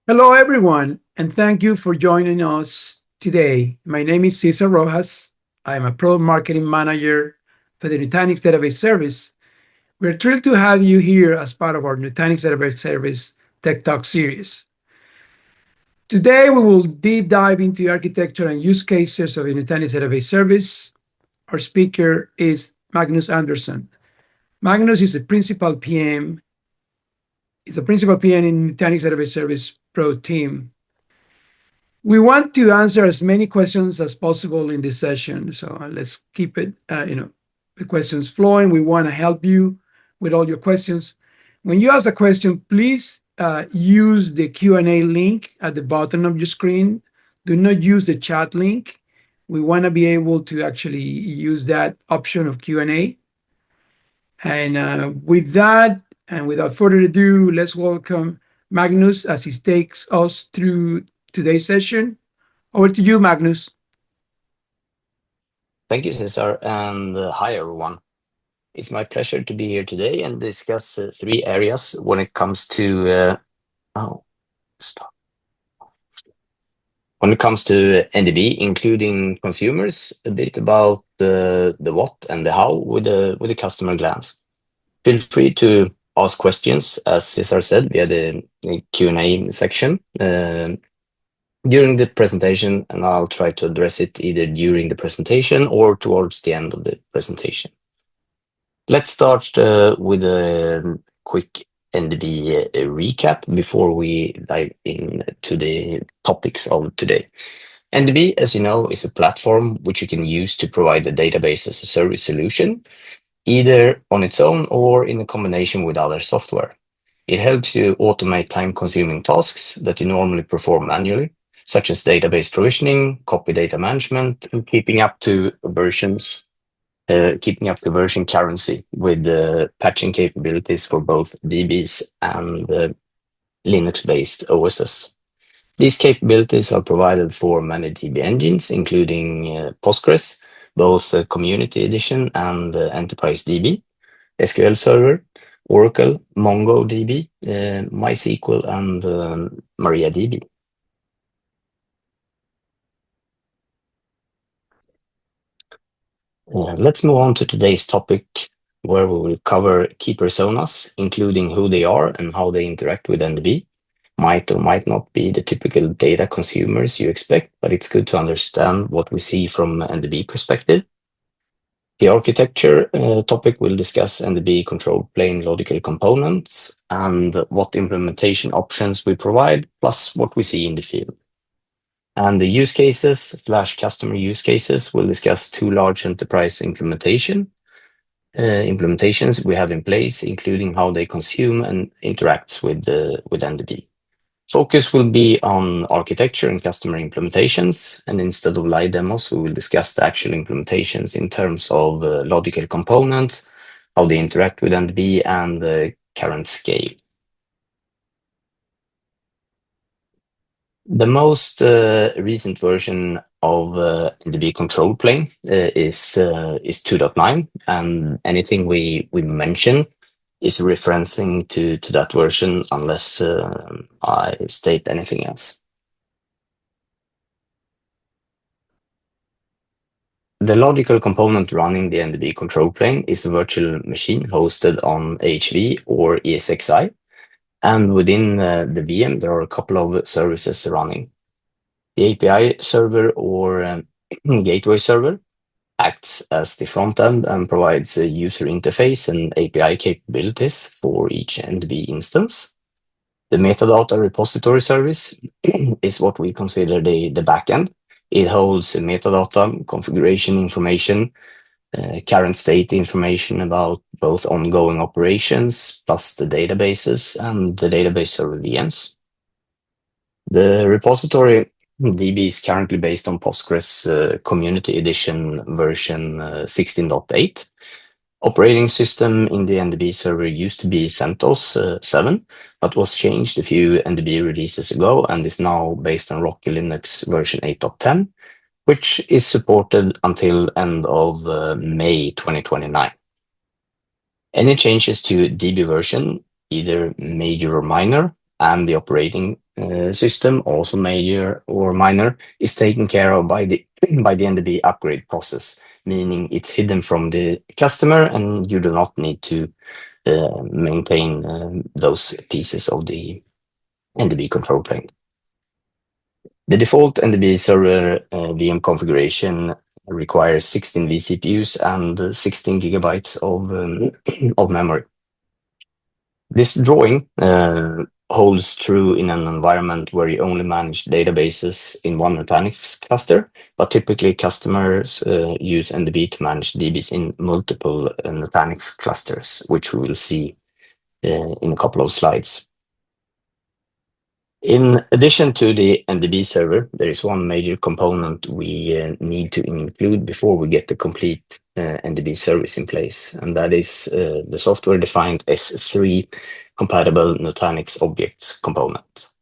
Hello, everyone, and thank you for joining us today. My name is Cesar Rojas. I'm a product marketing manager for the Nutanix Database Service. We're thrilled to have you here as part of our Nutanix Database Service Tech Talk series. Today, we will deep dive into the architecture and use cases of the Nutanix Database Service. Our speaker is Magnus Andersson. Magnus is a principal PM. He's a principal PM in Nutanix Database Service Pro team. We want to answer as many questions as possible in this session, so let's keep it, the questions flowing. We want to help you with all your questions. When you ask a question, please use the Q&A link at the bottom of your screen. Do not use the chat link. We want to be able to actually use that option of Q&A. And with that, and without further ado, let's welcome Magnus as he takes us through today's session. Over to you, Magnus. Thank you, Cesar, and hi, everyone. It's my pleasure to be here today and discuss three areas when it comes to NDB, including consumers, a bit about the what and the how with a customer glance. Feel free to ask questions, as Cesar said, via the Q&A section during the presentation, and I'll try to address it either during the presentation or towards the end of the presentation. Let's start with a quick NDB recap before we dive into the topics of today. NDB, as you know, is a platform which you can use to provide a database as a service solution, either on its own or in a combination with other software. It helps you automate time-consuming tasks that you normally perform manually, such as database provisioning, copy data management, and keeping up to version currency with patching capabilities for both DBs and Linux-based OSs. These capabilities are provided for many DB engines, including Postgres, both Community Edition and Enterprise DB, SQL Server, Oracle, MongoDB, MySQL, and MariaDB. Let's move on to today's topic, where we will cover key personas, including who they are and how they interact with NDB. Might or might not be the typical data consumers you expect, but it's good to understand what we see from NDB perspective. The architecture topic will discuss NDB control plane logical components and what implementation options we provide, plus what we see in the field. And the use cases / customer use cases will discuss two large enterprise implementations we have in place, including how they consume and interacts with NDB. Focus will be on architecture and customer implementations, and instead of live demos, we will discuss the actual implementations in terms of logical components, how they interact with NDB, and the current scale. The most recent version of NDB control plane is 2.9, and anything we mention is referencing to that version unless I state anything else. The logical component running the NDB control plane is a virtual machine hosted on HV or ESXi. And within the VM, there are a couple of services running. The API server or gateway server acts as the front end and provides a user interface and API capabilities for each NDB instance. The metadata repository service is what we consider the backend. It holds metadata, configuration information, current state information about both ongoing operations, plus the databases and the database server VMs. The repository DB is currently based on Postgres Community Edition version 16.8. Operating system in the NDB server used to be CentOS 7, but was changed a few NDB releases ago and is now based on Rocky Linux version 8.10, which is supported until end of May 2029. Any changes to DB version, either major or minor, and the operating system, also major or minor, is taken care of by the NDB upgrade process, meaning it's hidden from the customer and you do not need to maintain those pieces of the NDB control plane. The default NDB server VM configuration requires 16 vCPUs and 16 gigabytes of memory. This drawing holds true in an environment where you only manage databases in one Nutanix cluster, but typically customers use NDB to manage DBs in multiple Nutanix clusters, which we will see in a couple of slides. In addition to the NDB server, there is one major component we need to include before we get the complete NDB service in place, and that is the software-defined S3 compatible Nutanix objects component.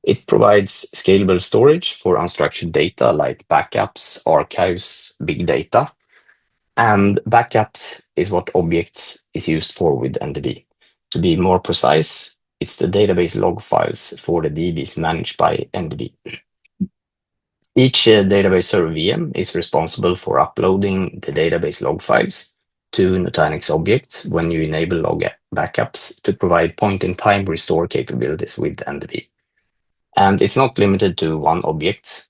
It provides scalable storage for unstructured data like backups, archives, big data, and backups is what objects is used for with NDB. To be more precise, it's the database log files for the DBs managed by NDB. Each database server VM is responsible for uploading the database log files to Nutanix objects when you enable log backups to provide point-in-time restore capabilities with NDB. And it's not limited to one object.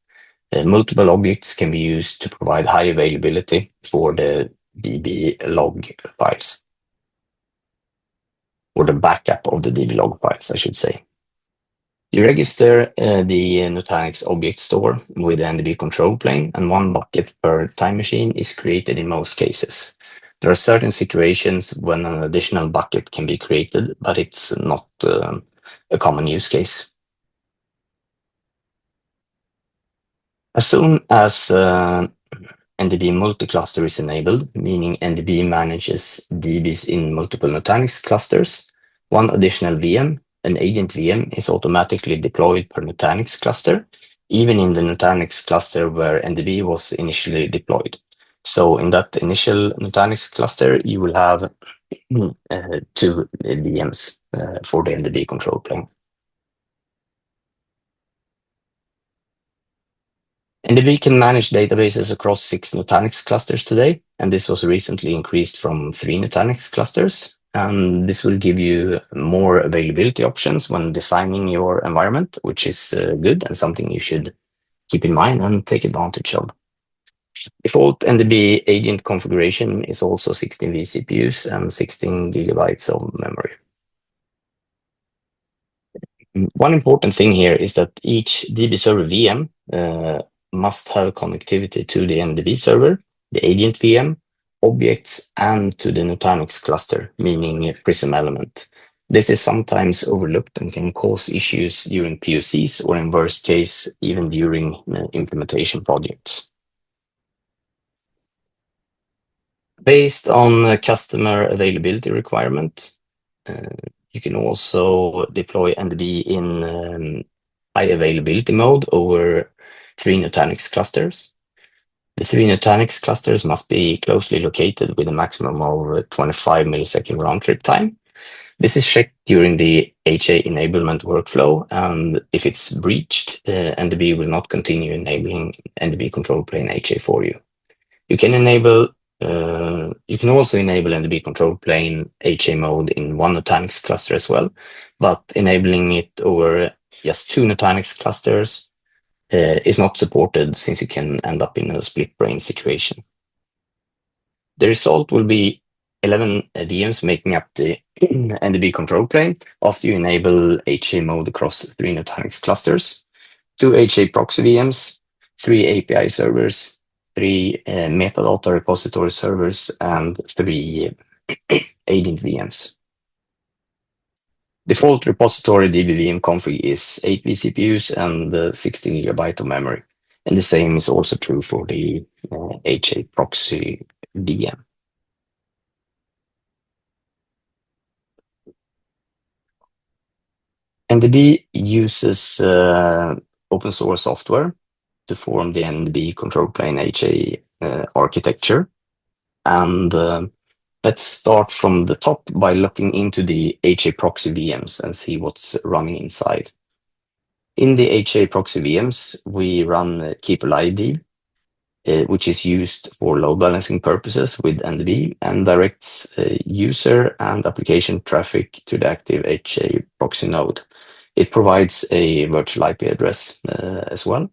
Multiple objects can be used to provide high availability for the DB log files, or the backup of the DB log files, I should say. You register the Nutanix object store with the NDB control plane, and one bucket per time machine is created in most cases. There are certain situations when an additional bucket can be created, but it's not a common use case. As soon as NDB Multi-Cluster is enabled, meaning NDB manages DBs in multiple Nutanix clusters, one additional VM, an agent VM, is automatically deployed per Nutanix cluster, even in the Nutanix cluster where NDB was initially deployed. So in that initial Nutanix cluster, you will have two VMs for the NDB control plane. NDB can manage databases across 6 Nutanix clusters today, and this was recently increased from 3 Nutanix clusters. And this will give you more availability options when designing your environment, which is good and something you should keep in mind and take advantage of. Default NDB agent configuration is also 16 vCPUs and 16 gigabytes of memory. One important thing here is that each DB server VM must have connectivity to the NDB server, the agent VM, objects, and to the Nutanix cluster, meaning Prism element. This is sometimes overlooked and can cause issues during POCs or, in worst case, even during implementation projects. Based on customer availability requirement, you can also deploy NDB in high availability mode over 3 Nutanix clusters. The 3 Nutanix clusters must be closely located with a maximum of 25 millisecond round trip time. This is checked during the HA enablement workflow, and if it's breached, NDB will not continue enabling NDB control plane HA for you. You can also enable NDB control plane HA mode in one Nutanix cluster as well, but enabling it over just 2 Nutanix clusters is not supported, since you can end up in a split brain situation. The result will be 11 VMs making up the NDB control plane after you enable HA mode across 3 Nutanix clusters, 2 HAProxy VMs, 3 API servers, 3 metadata repository servers, and 3 agent VMs. Default repository DBVM config is 8 vCPUs and 16 GB of memory. And the same is also true for the HAProxy VM. NDB uses open source software to form the NDB control plane HA architecture. And let's start from the top by looking into the HAProxy VMs and see what's running inside. In the HAProxy VMs, we run Keepalived, which is used for load balancing purposes with NDB and directs user and application traffic to the active HAProxy node. It provides a virtual IP address as well.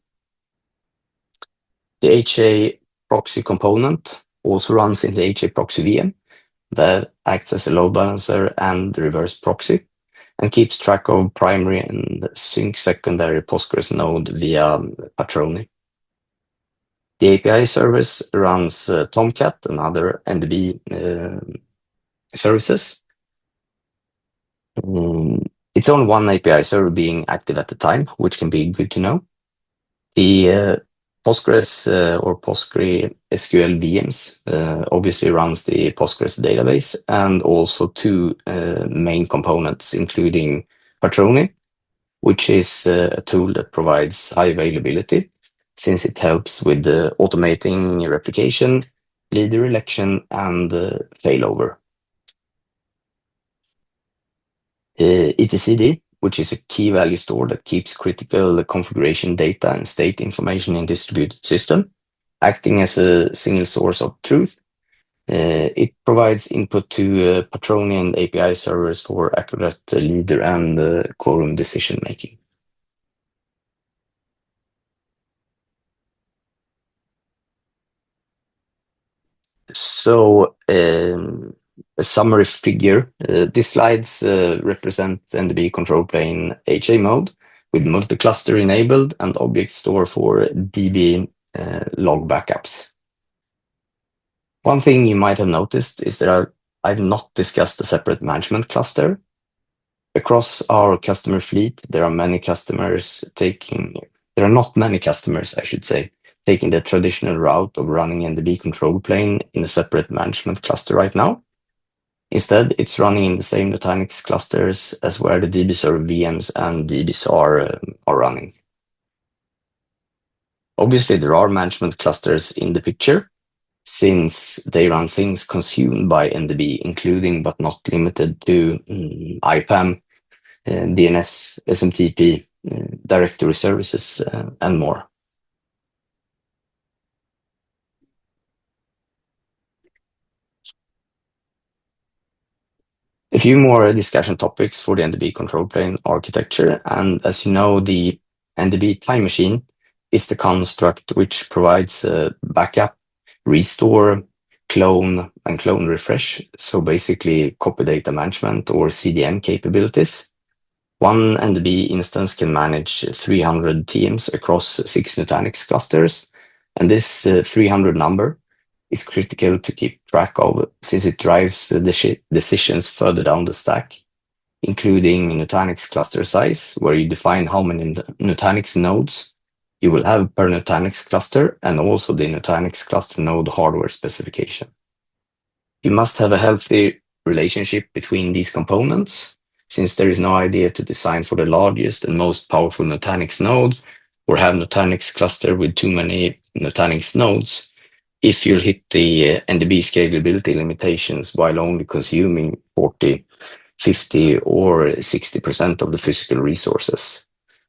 The HAProxy component also runs in the HAProxy VM that acts as a load balancer and reverse proxy and keeps track of primary and sync secondary Postgres node via Patroni. The API service runs Tomcat and other NDB services. It's only one API server being active at the time, which can be good to know. The Postgres or PostgreSQL VMs obviously runs the Postgres database and also two main components, including Patroni, which is a tool that provides high availability since it helps with automating replication, leader election, and failover. etcd, which is a key value store that keeps critical configuration data and state information in distributed system, acting as a single source of truth. It provides input to Patroni and API servers for accurate leader and quorum decision making. So a summary figure. These slides represent NDB control plane HA mode with multi-cluster enabled and object store for DB log backups. One thing you might have noticed is that I've not discussed a separate management cluster. Across our customer fleet, there are not many customers, I should say, taking the traditional route of running NDB control plane in a separate management cluster right now. Instead, it's running in the same Nutanix clusters as where the DB server VMs and DBs are running. Obviously, there are management clusters in the picture, since they run things consumed by NDB, including but not limited to IPAM, DNS, SMTP, directory services, and more. A few more discussion topics for the NDB control plane architecture, and as you know, the NDB time machine is the construct which provides backup, restore, clone, and clone refresh, so basically copy data management or CDM capabilities. One NDB instance can manage 300 TMs across 6 Nutanix clusters, and this 300 number is critical to keep track of since it drives decisions further down the stack, including Nutanix cluster size, where you define how many Nutanix nodes you will have per Nutanix cluster, and also the Nutanix cluster node hardware specification. You must have a healthy relationship between these components, since there is no idea to design for the largest and most powerful Nutanix node or have Nutanix cluster with too many Nutanix nodes if you'll hit the NDB scalability limitations while only consuming 40, 50, or 60% of the physical resources.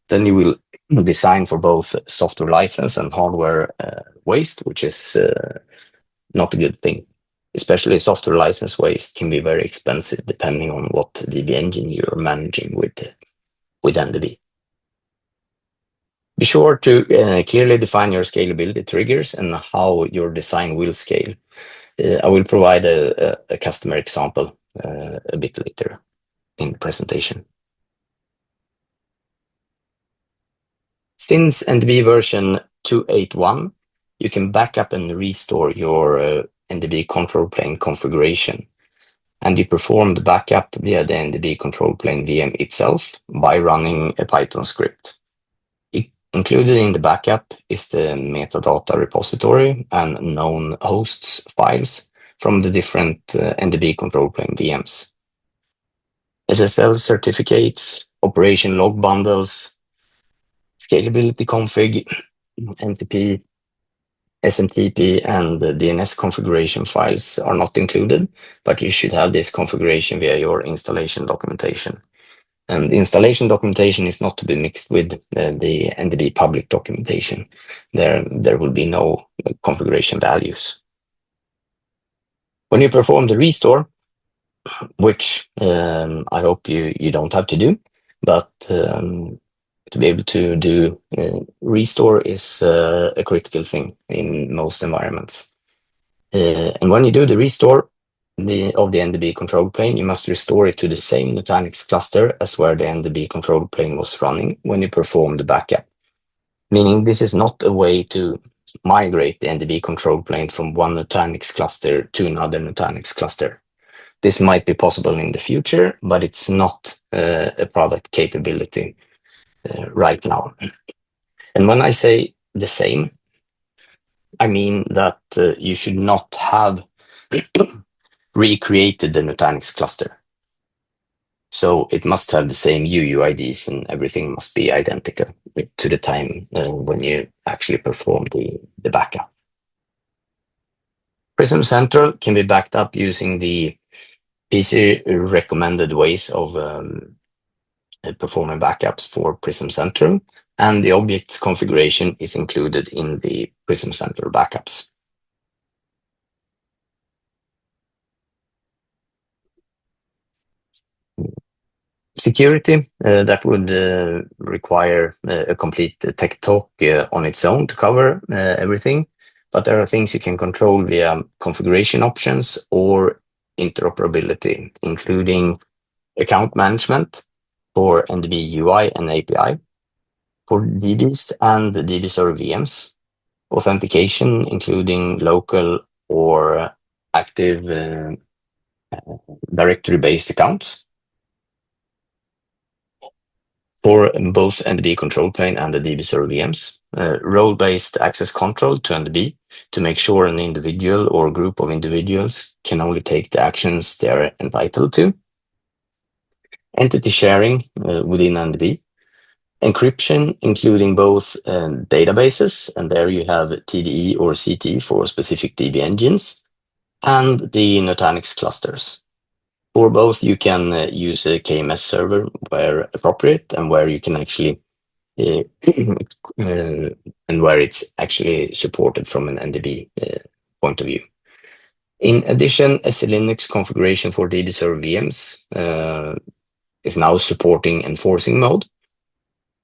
Then you will design for both software license and hardware waste, which is not a good thing. Especially software license waste can be very expensive depending on what DB engine you're managing with NDB. Be sure to clearly define your scalability triggers and how your design will scale. I will provide a customer example a bit later in the presentation. Since NDB version 2.8.1, you can backup and restore your NDB control plane configuration, and you perform the backup via the NDB control plane VM itself by running a Python script. Included in the backup is the metadata repository and known hosts files from the different NDB control plane VMs. SSL certificates, operation log bundles, scalability config, NTP, SMTP, and the DNS configuration files are not included, but you should have this configuration via your installation documentation. And the installation documentation is not to be mixed with the NDB public documentation. There will be no configuration values. When you perform the restore, which I hope you don't have to do, but to be able to do restore is a critical thing in most environments. And when you do the restore of the NDB control plane, you must restore it to the same Nutanix cluster as where the NDB control plane was running when you perform the backup. Meaning this is not a way to migrate the NDB control plane from one Nutanix cluster to another Nutanix cluster. This might be possible in the future, but it's not a product capability right now. And when I say the same, I mean that you should not have recreated the Nutanix cluster. So it must have the same UUIDs and everything must be identical to the time when you actually perform the backup. Prism Central can be backed up using the PC recommended ways of performing backups for Prism Central, and the object's configuration is included in the Prism Central backups. Security, that would require a complete tech talk on its own to cover everything, but there are things you can control via configuration options or interoperability, including account management for NDB UI and API, for DBs and DB server VMs, authentication, including local or active directory-based accounts, for both NDB control plane and the DB server VMs, role-based access control to NDB to make sure an individual or group of individuals can only take the actions they are entitled to, entity sharing within NDB, encryption, including both databases, and there you have TDE or CT for specific DB engines, and the Nutanix clusters. For both, you can use a KMS server where appropriate and where you can actually, and where it's actually supported from an NDB point of view. In addition, a Linux configuration for DB server VMs is now supporting enforcing mode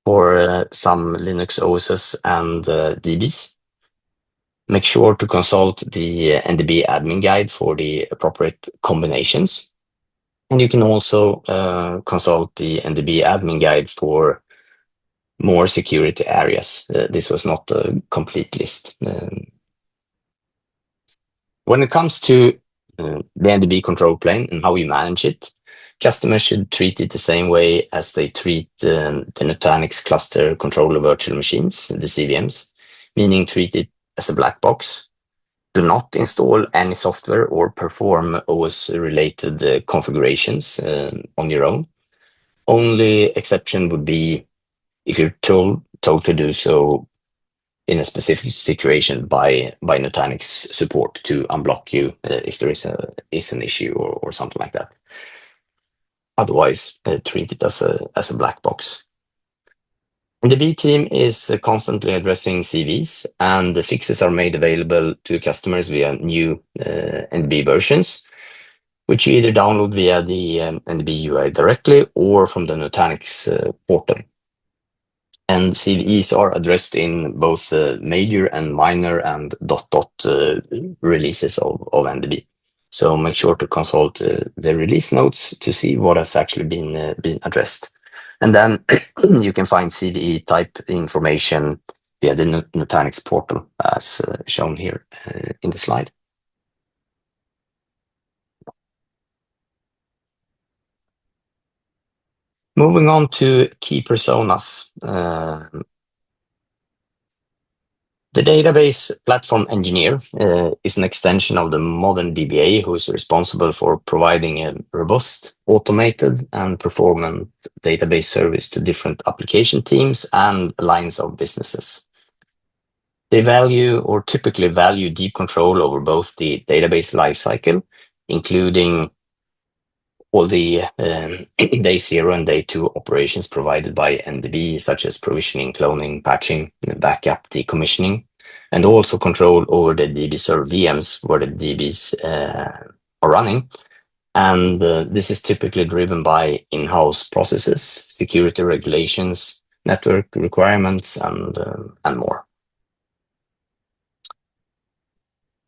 for some Linux OSs and DBs. Make sure to consult the NDB admin guide for the appropriate combinations. And you can also consult the NDB admin guide for more security areas. This was not a complete list. When it comes to the NDB control plane and how you manage it, customers should treat it the same way as they treat the Nutanix cluster controller virtual machines, the CVMs, meaning treat it as a black box. Do not install any software or perform OS-related configurations on your own. Only exception would be if you're told to do so in a specific situation by Nutanix support to unblock you if there is an issue or something like that. Otherwise, treat it as a black box. And the B team is constantly addressing CVs, and the fixes are made available to customers via new NDB versions, which you either download via the NDB UI directly or from the Nutanix portal. And CVEs are addressed in both major and minor and dot releases of NDB. So make sure to consult the release notes to see what has actually been addressed. And then you can find CVE type information via the Nutanix portal as shown here in the slide. Moving on to key personas. The database platform engineer is an extension of the modern DBA who is responsible for providing a robust, automated, and performant database service to different application teams and lines of businesses. They value or typically value deep control over both the database lifecycle, including all the day 0 and day 2 operations provided by NDB, such as provisioning, cloning, patching, backup, decommissioning, and also control over the DB server VMs where the DBs are running. And this is typically driven by in-house processes, security regulations, network requirements, and more.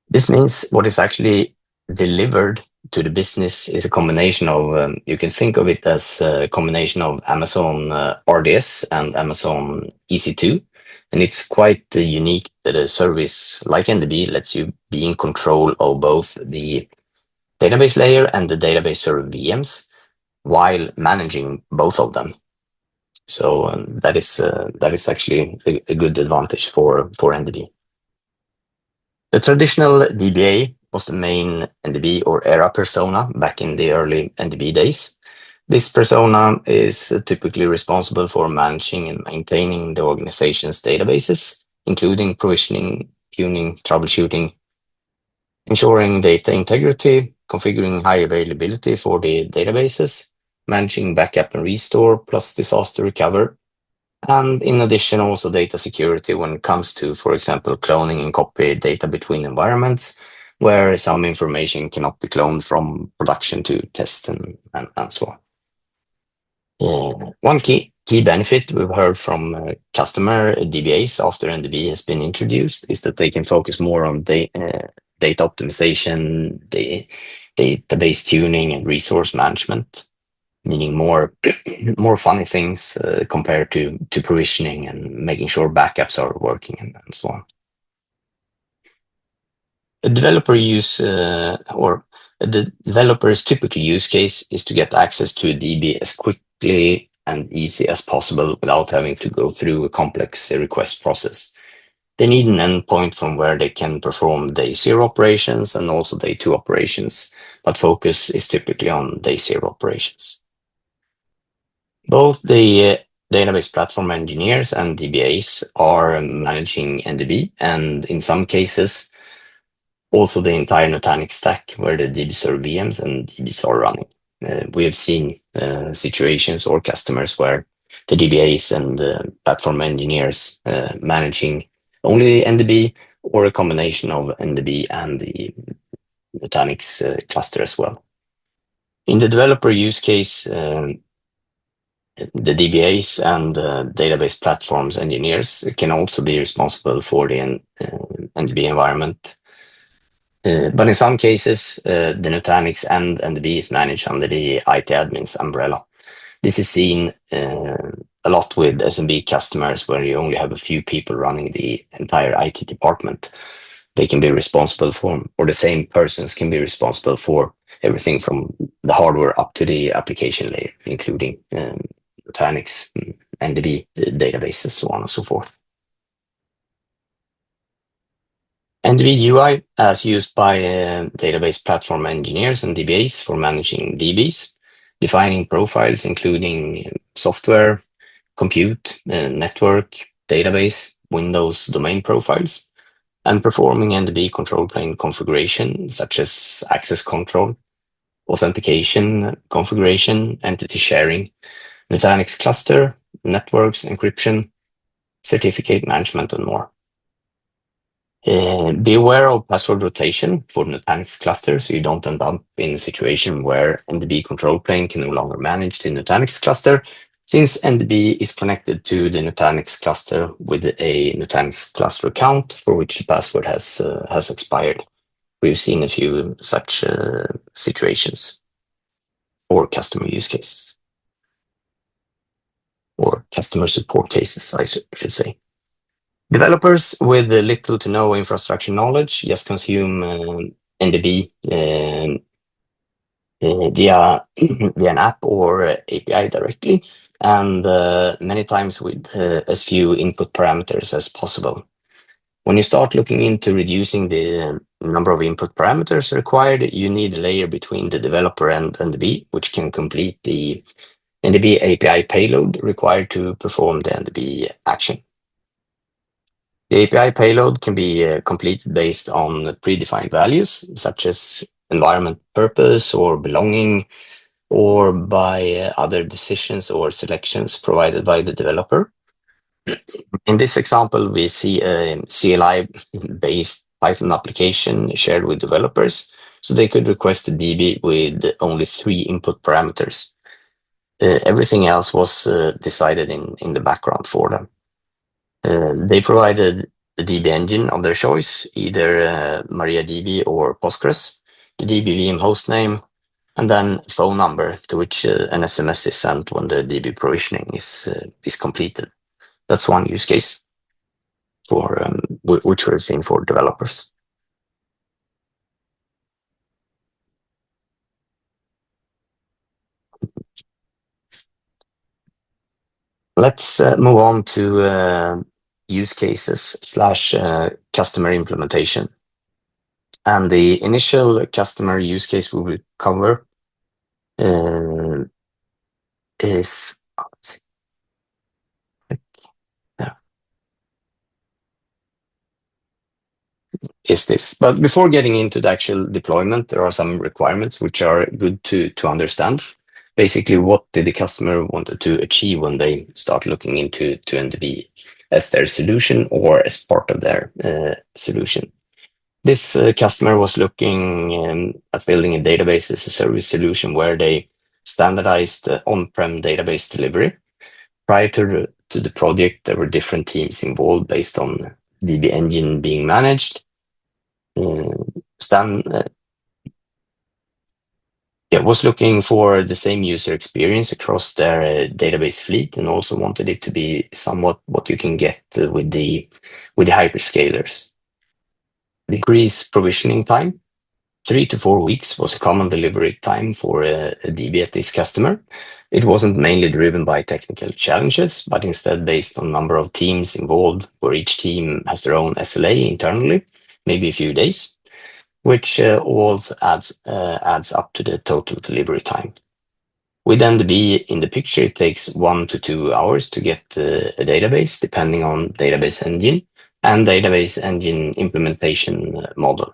This means what is actually delivered to the business is a combination of, you can think of it as a combination of Amazon RDS and Amazon EC2. And it's quite unique that a service like NDB lets you be in control of both the database layer and the database server VMs while managing both of them. So that is actually a good advantage for NDB. The traditional DBA was the main NDB or era persona back in the early NDB days. This persona is typically responsible for managing and maintaining the organization's databases, including provisioning, tuning, troubleshooting, ensuring data integrity, configuring high availability for the databases, managing backup and restore, plus disaster recovery, and in addition, also data security when it comes to, for example, cloning and copy data between environments, where some information cannot be cloned from production to test and so on. One key benefit we've heard from customer DBAs after NDB has been introduced is that they can focus more on data optimization, database tuning, and resource management, meaning more funny things compared to provisioning and making sure backups are working and so on. A developer the developer's typical use case is to get access to a DB as quickly and easy as possible without having to go through a complex request process. They need an endpoint from where they can perform day 0 operations and also day 2 operations, but focus is typically on day 0 operations. Both the database platform engineers and DBAs are managing NDB, and in some cases, also the entire Nutanix stack where the DB server VMs and DBs are running. We have seen situations or customers where the DBAs and the platform engineers managing only NDB or a combination of NDB and the Nutanix cluster as well. In the developer use case, the DBAs and database platforms engineers can also be responsible for the NDB environment. But in some cases, the Nutanix and NDB is managed under the IT admins umbrella. This is seen a lot with SMB customers where you only have a few people running the entire IT department. They can be responsible for, or the same persons can be responsible for everything from the hardware up to the application layer, including Nutanix, NDB databases, so on and so forth. NDB UI as used by database platform engineers and DBAs for managing DBs, defining profiles including software, compute, network, database, Windows domain profiles, and performing NDB control plane configuration such as access control, authentication, configuration, entity sharing, Nutanix cluster, networks, encryption, certificate management, and more. Be aware of password rotation for Nutanix cluster so you don't end up in a situation where NDB control plane can no longer manage the Nutanix cluster, since NDB is connected to the Nutanix cluster with a Nutanix cluster account for which the password has expired. We've seen a few such situations or customer use cases. Or customer support cases, I should say. Developers with little to no infrastructure knowledge just consume NDB via an app or API directly, and many times with as few input parameters as possible. When you start looking into reducing the number of input parameters required, you need a layer between the developer and NDB, which can complete the NDB API payload required to perform the NDB action. The API payload can be completed based on predefined values, such as environment purpose or belonging, or by other decisions or selections provided by the developer. In this example, we see a CLI-based Python application shared with developers, so they could request a DB with only 3 input parameters. Everything else was decided in the background for them. They provided the DB engine of their choice, either MariaDB or Postgres, the DB VM hostname, and then a phone number to which an SMS is sent when the DB provisioning is completed. That's one use case for which we've seen for developers. Let's move on to use cases / customer implementation. And the initial customer use case we will cover is this. But before getting into the actual deployment, there are some requirements which are good to understand. Basically, what did the customer wanted to achieve when they start looking into NDB as their solution or as part of their solution? This customer was looking at building a database as a service solution where they standardized on-prem database delivery. Prior to the project, there were different teams involved based on DB engine being managed. Stan was looking for the same user experience across their database fleet, and also wanted it to be somewhat what you can get with the hyperscalers. Decrease provisioning time. 3 to 4 weeks was a common delivery time for a DB at this customer. It wasn't mainly driven by technical challenges, but instead based on number of teams involved, where each team has their own SLA internally, maybe a few days, which also adds up to the total delivery time. With NDB in the picture, it takes 1 to 2 hours to get a database, depending on database engine and database engine implementation model.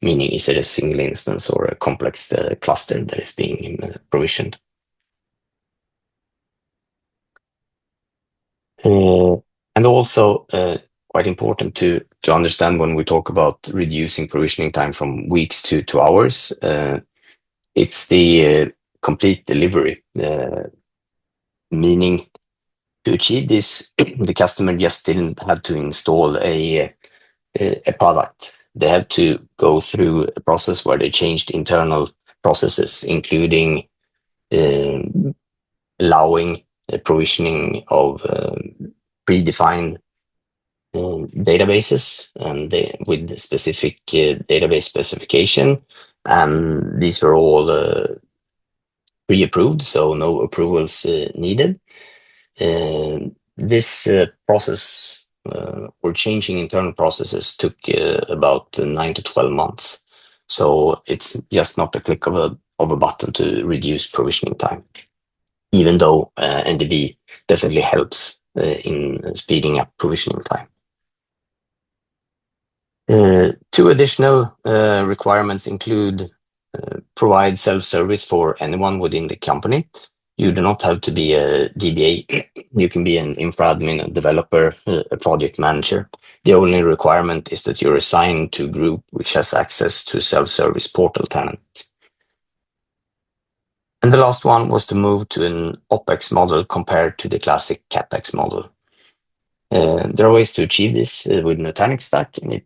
Meaning, is it a single instance or a complex cluster that is being provisioned? And also quite important to understand when we talk about reducing provisioning time from weeks to hours, it's the complete delivery, meaning to achieve this, the customer just didn't have to install a product. They had to go through a process where they changed internal processes, including allowing provisioning of predefined databases and with specific database specification. And these were all pre-approved, so no approvals needed. This process or changing internal processes took about 9 to 12 months. So it's just not a click of a button to reduce provisioning time, even though NDB definitely helps in speeding up provisioning time. 2 additional requirements include provide self-service for anyone within the company. You do not have to be a DBA. You can be an infra admin, a developer, a project manager. The only requirement is that you're assigned to a group which has access to self-service portal tenant. And the last one was to move to an OpEx model compared to the classic CapEx model. There are ways to achieve this with Nutanix stack, and it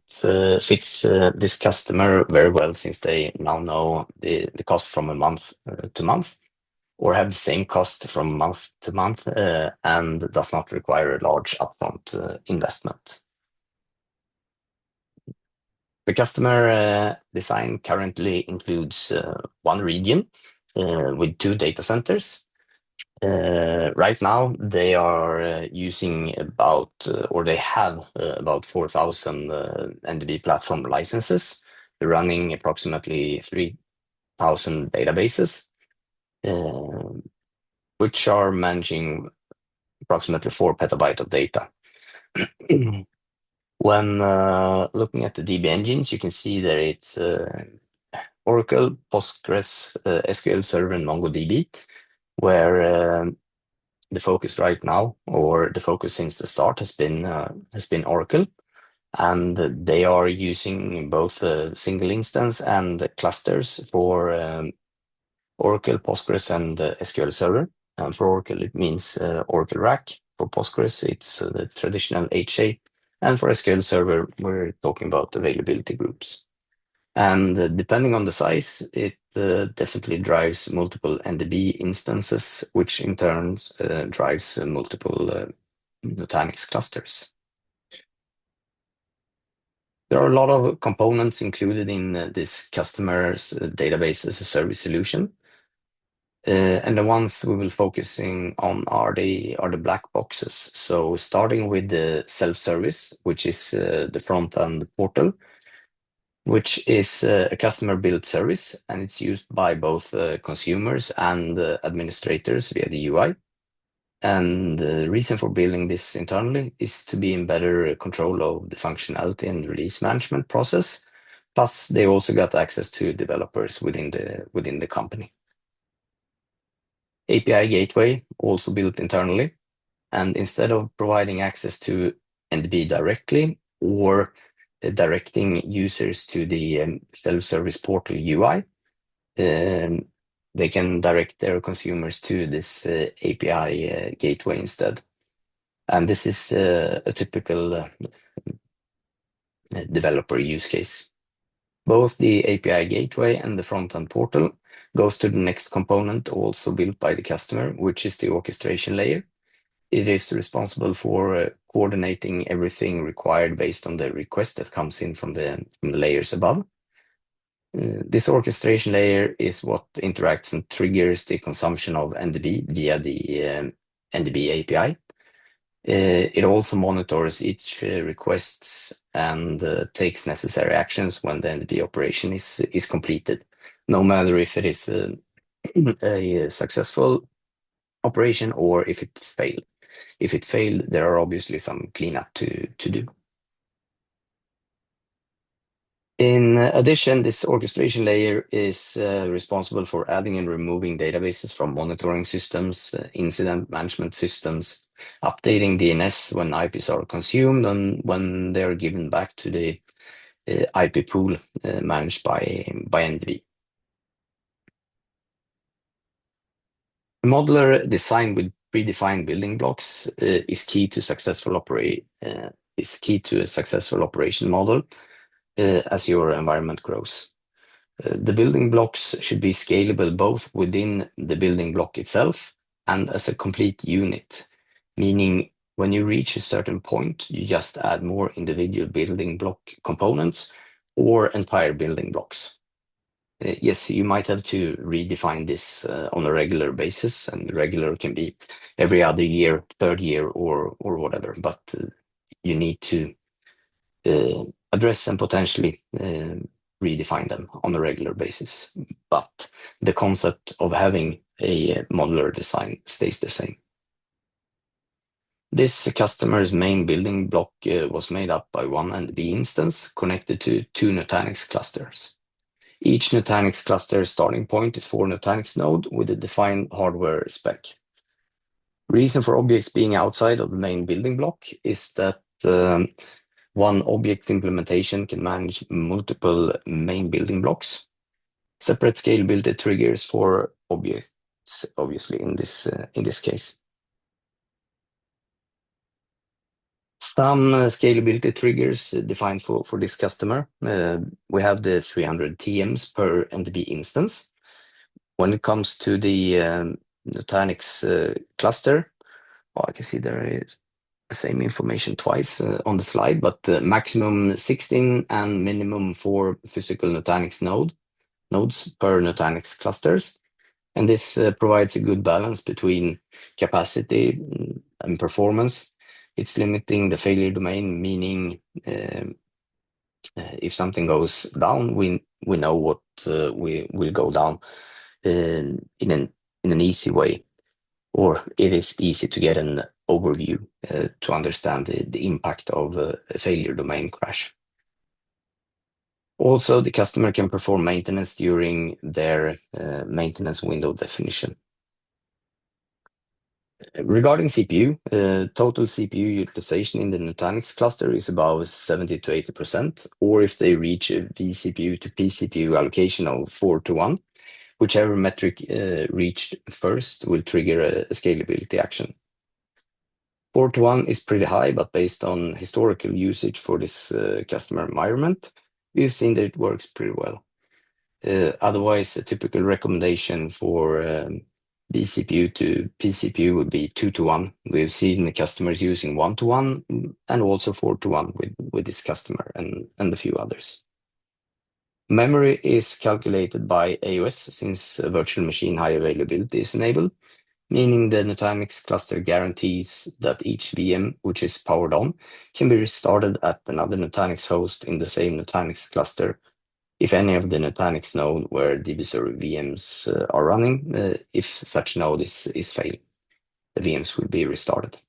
fits this customer very well, since they now know the cost from a month to month, or have the same cost from month to month, and does not require a large upfront investment. The customer design currently includes 1 region with 2 data centers. Right now, they are using about, or they have about 4,000 NDB platform licenses. They're running approximately 3,000 databases, which are managing approximately 4 petabytes of data. When looking at the DB engines, you can see that it's Oracle, Postgres, SQL Server, and MongoDB, where the focus right now, or the focus since the start, has been Oracle, and they are using both single instance and clusters for Oracle, Postgres, and SQL Server. And for Oracle, it means Oracle Rack. For Postgres, it's the traditional HA. And for SQL Server, we're talking about availability groups. And depending on the size, it definitely drives multiple NDB instances, which in turn drives multiple Nutanix clusters. There are a lot of components included in this customer's database as a service solution. And the ones we will focusing on are the black boxes. So starting with the self-service, which is the front-end portal, which is a customer-built service, and it's used by both consumers and administrators via the UI. And the reason for building this internally is to be in better control of the functionality and release management process. Plus, they also got access to developers within the company. API gateway, also built internally. And instead of providing access to NDB directly or directing users to the self-service portal UI, they can direct their consumers to this API gateway instead. And this is a typical developer use case. Both the API gateway and the front-end portal goes to the next component, also built by the customer, which is the orchestration layer. It is responsible for coordinating everything required based on the request that comes in from the layers above. This orchestration layer is what interacts and triggers the consumption of NDB via the NDB API. It also monitors each requests and takes necessary actions when the NDB operation is completed, no matter if it is a successful operation or if it failed. If it failed, there are obviously some cleanup to do. In addition, this orchestration layer is responsible for adding and removing databases from monitoring systems, incident management systems, updating DNS when IPs are consumed and when they are given back to the IP pool managed by NDB. A modular design with predefined building blocks is key to a successful operation model as your environment grows. The building blocks should be scalable both within the building block itself and as a complete unit, meaning when you reach a certain point, you just add more individual building block components or entire building blocks. Yes, you might have to redefine this on a regular basis, and regular can be every other year, third year, or whatever, but you need to address and potentially redefine them on a regular basis. But the concept of having a modular design stays the same. This customer's main building block was made up by one NDB instance connected to two Nutanix clusters. Each Nutanix cluster starting point is 4 Nutanix node with a defined hardware spec. Reason for objects being outside of the main building block is that one object implementation can manage multiple main building blocks. Separate scalability triggers for objects, obviously, in this case. Some scalability triggers defined for this customer. We have the 300 TMs per NDB instance. When it comes to the Nutanix cluster, I can see there is the same information twice on the slide, but maximum 16 and minimum 4 physical Nutanix nodes per Nutanix clusters. And this provides a good balance between capacity and performance. It's limiting the failure domain, meaning if something goes down, we know what will go down in an easy way, or it is easy to get an overview to understand the impact of a failure domain crash. Also, the customer can perform maintenance during their maintenance window definition. Regarding CPU, total CPU utilization in the Nutanix cluster is about 70 to 80%, or if they reach a vCPU to pCPU allocation of 4:1, whichever metric reached first will trigger a scalability action. 4:1 is pretty high, but based on historical usage for this customer environment, we've seen that it works pretty well. Otherwise, a typical recommendation for vCPU to pCPU would be 2:1. We've seen the customers using 1:1 and also 4:1 with this customer and a few others. Memory is calculated by AOS since virtual machine high availability is enabled, meaning the Nutanix cluster guarantees that each VM which is powered on can be restarted at another Nutanix host in the same Nutanix cluster if any of the Nutanix node where DB server VMs are running, if such node is failing, the VMs will be restarted.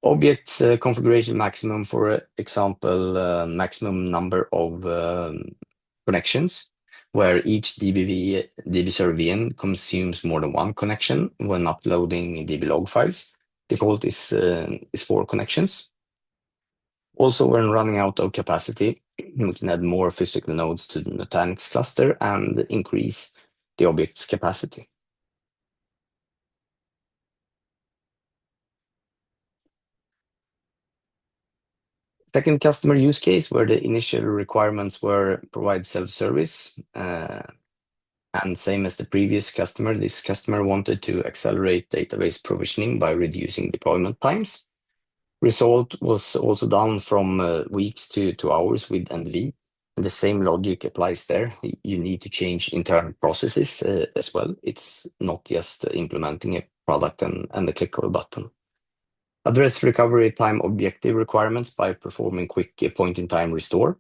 Objects configuration maximum, for example, maximum number of connections, where each DB server VM consumes more than one connection when uploading DB log files. Default is 4 connections. Also, when running out of capacity, we can add more physical nodes to the Nutanix cluster and increase the object's capacity. Second customer use case where the initial requirements were provide self-service, and same as the previous customer, this customer wanted to accelerate database provisioning by reducing deployment times. Result was also down from weeks to hours with NDB. The same logic applies there. You need to change internal processes as well. It's not just implementing a product and the click of a button. Address recovery time objective requirements by performing quick point-in-time restore.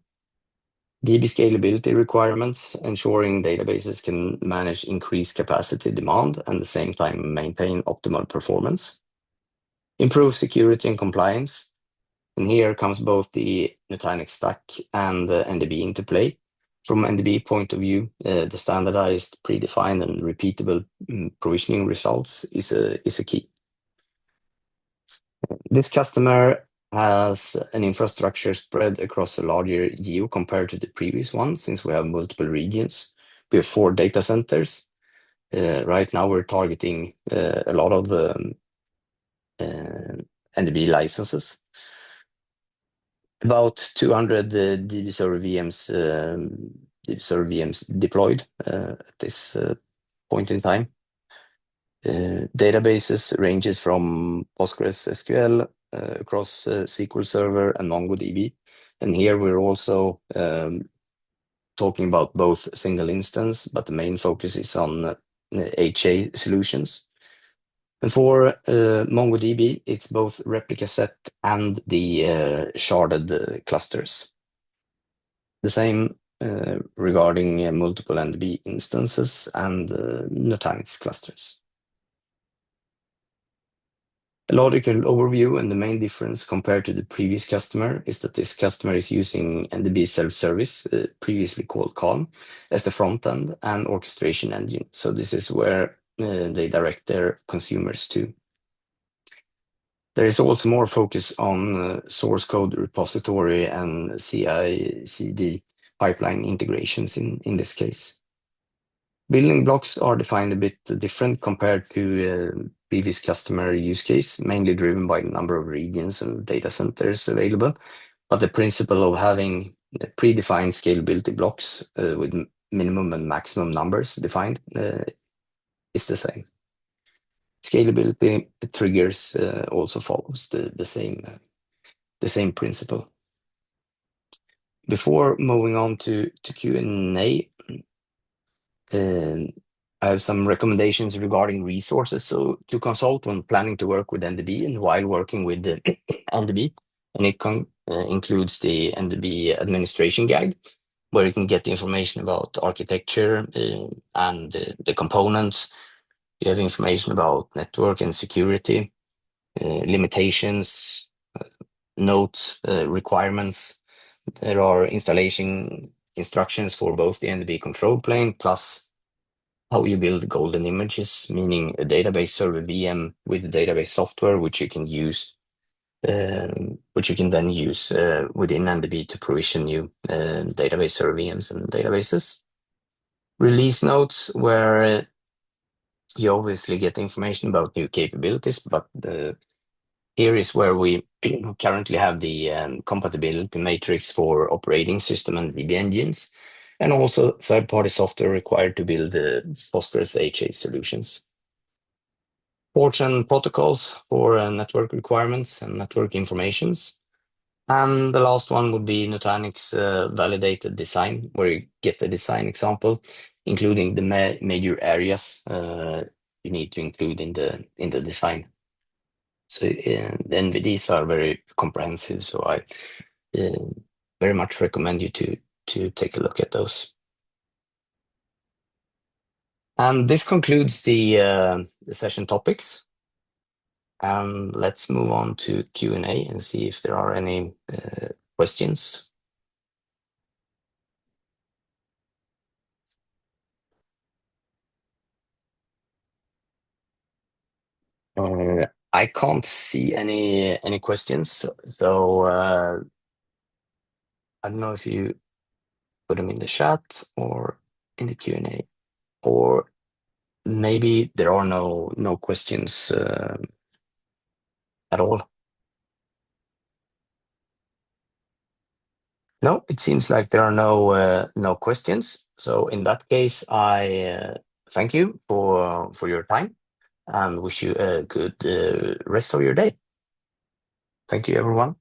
DB scalability requirements, ensuring databases can manage increased capacity demand and at the same time maintain optimal performance. Improve security and compliance. And here comes both the Nutanix stack and the NDB into play. From NDB point of view, the standardized, predefined, and repeatable provisioning results is a key. This customer has an infrastructure spread across a larger geo compared to the previous one, since we have multiple regions. We have 4 data centers. Right now, we're targeting a lot of NDB licenses. About 200 DB server VMs deployed at this point in time. Databases ranges from PostgresSQL across SQL Server and MongoDB. And here we're also talking about both single instance, but the main focus is on HA solutions. And for MongoDB, it's both replica set and the sharded clusters. The same regarding multiple NDB instances and Nutanix clusters. A logical overview and the main difference compared to the previous customer is that this customer is using NDB self-service, previously called Calm, as the front end and orchestration engine. So this is where they direct their consumers to. There is also more focus on source code repository and CI/CD pipeline integrations in this case. Building blocks are defined a bit different compared to previous customer use case, mainly driven by the number of regions and data centers available. But the principle of having predefined scalability blocks with minimum and maximum numbers defined is the same. Scalability triggers also follows the same principle. Before moving on to Q&A, I have some recommendations regarding resources so to consult when planning to work with NDB and while working with the NDB. And it includes the NDB administration guide, where you can get the information about architecture and the components. You have information about network and security, limitations, notes, requirements, There are installation instructions for both the NDB control plane plus how you build golden images, meaning a database server VM with database software, which you can use, which you can then use within NDB to provision new database server VMs and databases. Release notes, where you obviously get information about new capabilities, but here is where we currently have the compatibility matrix for operating system and DB engines, and also third-party software required to build the Postgres HA solutions. Ports and protocols for network requirements and network informations. And the last one would be Nutanix validated design, where you get the design example, including the major areas you need to include in the design. So the NVDs are very comprehensive, so I very much recommend you to take a look at those. And this concludes the session topics. And let's move on to Q&A and see if there are any questions. I can't see any questions, so I don't know if you put them in the chat or in the Q&A, or maybe there are no questions at all. No, it seems like there are no questions. So in that case, I thank you for your time and wish you a good rest of your day. Thank you, everyone.